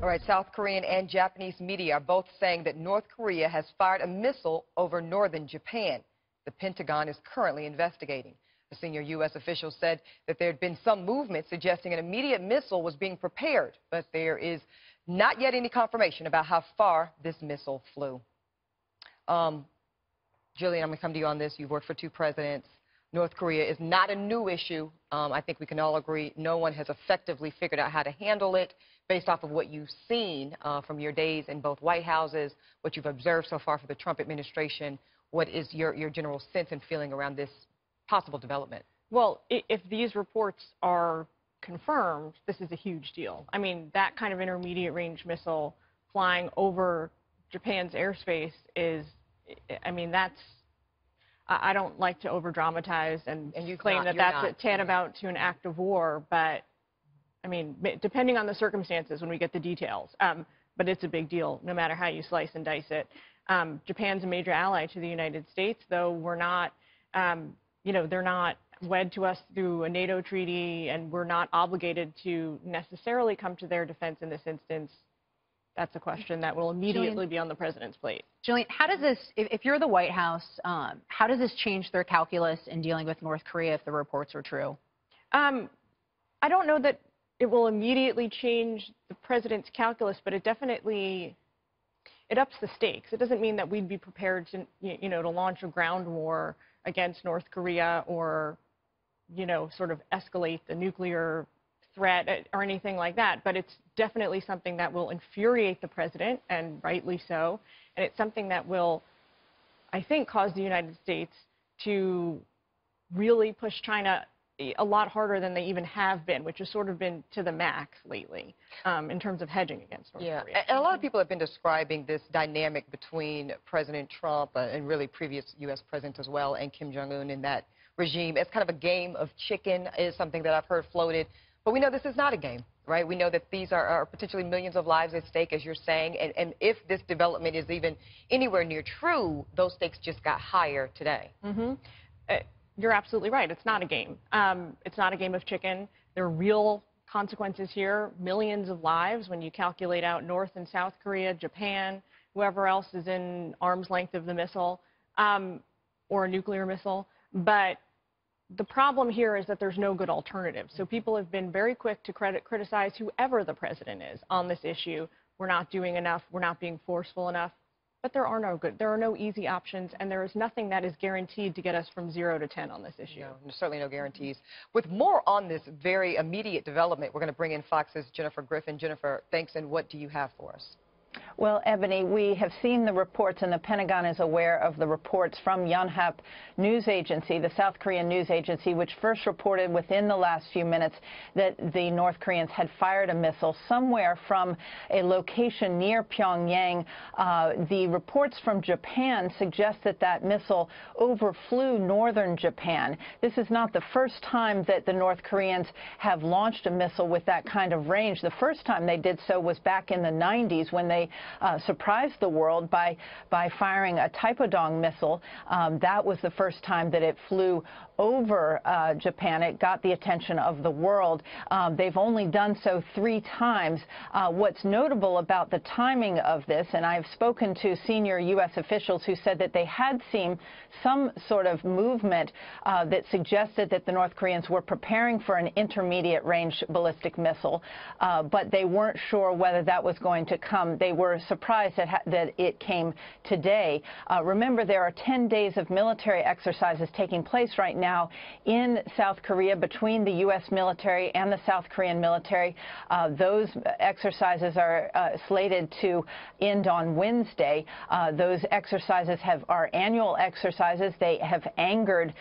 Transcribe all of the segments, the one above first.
All right, South Korean and Japanese media are both saying that North Korea has fired a missile over northern Japan. The Pentagon is currently investigating. A senior U.S. official said that there had been some movement suggesting an immediate missile was being prepared, but there is not yet any confirmation about how far this missile flew. Jillian, I'm going to come to you on this. You've worked for two presidents. North Korea is not a new issue. I think we can all agree no one has effectively figured out how to handle it based off of what you've seen from your days in both White Houses, what you've observed so far for the Trump administration. What is your general sense and feeling around this possible development? Well, if these reports are confirmed, this is a huge deal. I mean, that kind of intermediate range missile flying over Japan's airspace is, I mean, that's, I don't like to over-dramatize and you claim that that's tantamount to an act of war, but, I mean, depending on the circumstances when we get the details, but it's a big deal no matter how you slice and dice it. Japan's a major ally to the United States, though we're not, you know, they're not wed to us through a NATO treaty, and we're not obligated to necessarily come to their defense in this instance. That's a question that will immediately be on the president's plate. Jillian, how does this, if you're the White House, how does this change their calculus in dealing with North Korea if the reports are true? I don't know that it will immediately change the president's calculus, but it definitely, it ups the stakes. It doesn't mean that we'd be prepared to, you know, to launch a ground war against North Korea or, you know, sort of escalate the nuclear threat or anything like that. But it's definitely something that will infuriate the president, and rightly so. And it's something that will, I think, cause the United States to really push China a lot harder than they even have been, which has sort of been to the max lately in terms of hedging against North Korea. And a lot of people have been describing this dynamic between President Trump and really previous U.S. presidents as well and Kim Jong-un in that regime as kind of a game of chicken is something that I've heard floated. But we know this is not a game, right? We know that these are potentially millions of lives at stake, as you're saying. And if this development is even anywhere near true, those stakes just got higher today. You're absolutely right. It's not a game. It's not a game of chicken. There are real consequences here, millions of lives when you calculate out North and South Korea, Japan, whoever else is in arm's length of the missile or a nuclear missile. But the problem here is that there's no good alternative. So people have been very quick to criticize whoever the president is on this issue. We're not doing enough. We're not being forceful enough. But there are no easy options, and there is nothing that is guaranteed to get us from 0 to 10 on this issue. No, there's certainly no guarantees. With more on this very immediate development, we're going to bring in Fox's Jennifer Griffin. Jennifer, thanks, and what do you have for us? Well, Ebony, we have seen the reports, and the Pentagon is aware of the reports from Yonhap news agency, the South Korean news agency, which first reported within the last few minutes that the North Koreans had fired a missile somewhere from a location near Pyongyang. The reports from Japan suggest that that missile overflew northern Japan. This is not the first time that the North Koreans have launched a missile with that kind of range. The first time they did so was back in the 90s when they surprised the world by firing a Taepodong missile. That was the first time that it flew over Japan. It got the attention of the world. They've only done so 3 times. What's notable about the timing of this, and I've spoken to senior U.S. officials who said that they had seen some sort of movement that suggested that the North Koreans were preparing for an intermediate range ballistic missile, but they weren't sure whether that was going to come. They were surprised that it came today. Remember, there are 10 days of military exercises taking place right now in South Korea between the U.S. military and the South Korean military. Those exercises are slated to end on Wednesday. Those exercises are annual exercises. They have angered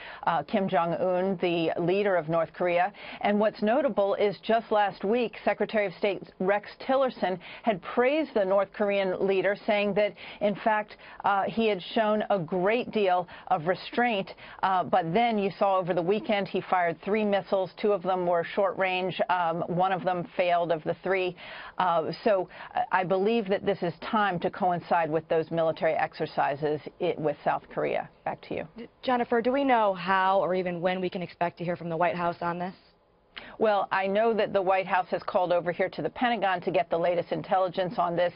Kim Jong-un, the leader of North Korea. And what's notable is just last week, Secretary of State Rex Tillerson had praised the North Korean leader, saying that, in fact, he had shown a great deal of restraint. But then you saw over the weekend he fired 3 missiles. 2 of them were short range. 1 of them failed of the 3. So I believe that this is time to coincide with those military exercises with South Korea. Back to you. Jennifer, do we know how or even when we can expect to hear from the White House on this? Well, I know that the White House has called over here to the Pentagon to get the latest intelligence on this.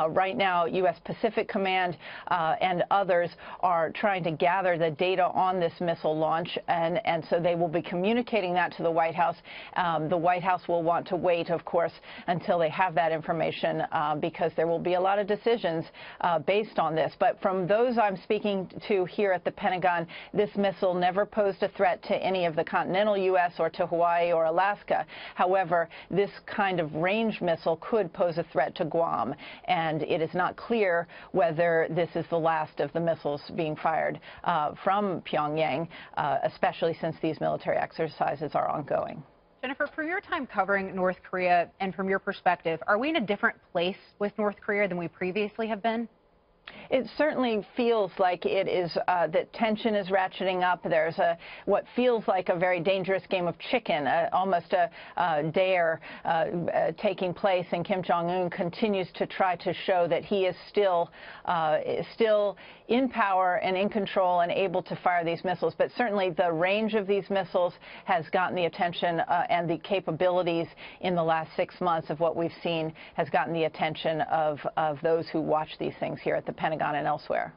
Right now, U.S. Pacific Command and others are trying to gather the data on this missile launch, and so they will be communicating that to the White House. The White House will want to wait, of course, until they have that information because there will be a lot of decisions based on this. But from those I'm speaking to here at the Pentagon, this missile never posed a threat to any of the continental U.S. or to Hawaii or Alaska. However, this kind of range missile could pose a threat to Guam, and it is not clear whether this is the last of the missiles being fired from Pyongyang, especially since these military exercises are ongoing. Jennifer, from your time covering North Korea and from your perspective, are we in a different place with North Korea than we previously have been? It certainly feels like it is that tension is ratcheting up. There's what feels like a very dangerous game of chicken, almost a dare taking place, and Kim Jong-un continues to try to show that he is still in power and in control and able to fire these missiles. But certainly the range of these missiles has gotten the attention, and the capabilities in the last 6 months of what we've seen has gotten the attention of those who watch these things here at the Pentagon and elsewhere.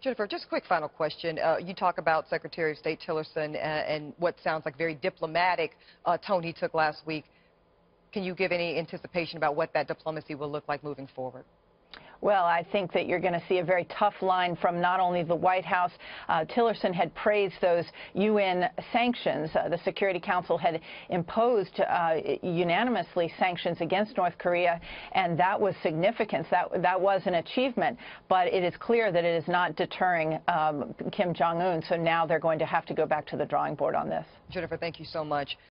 Jennifer, just a quick final question. You talk about Secretary of State Tillerson and what sounds like very diplomatic tone he took last week. Can you give any anticipation about what that diplomacy will look like moving forward? Well, I think that you're going to see a very tough line from not only the White House. Tillerson had praised those UN sanctions. The Security Council had imposed unanimously sanctions against North Korea, and that was significant. That was an achievement. But it is clear that it is not deterring Kim Jong-un, so now they're going to have to go back to the drawing board on this. Jennifer, thank you so much.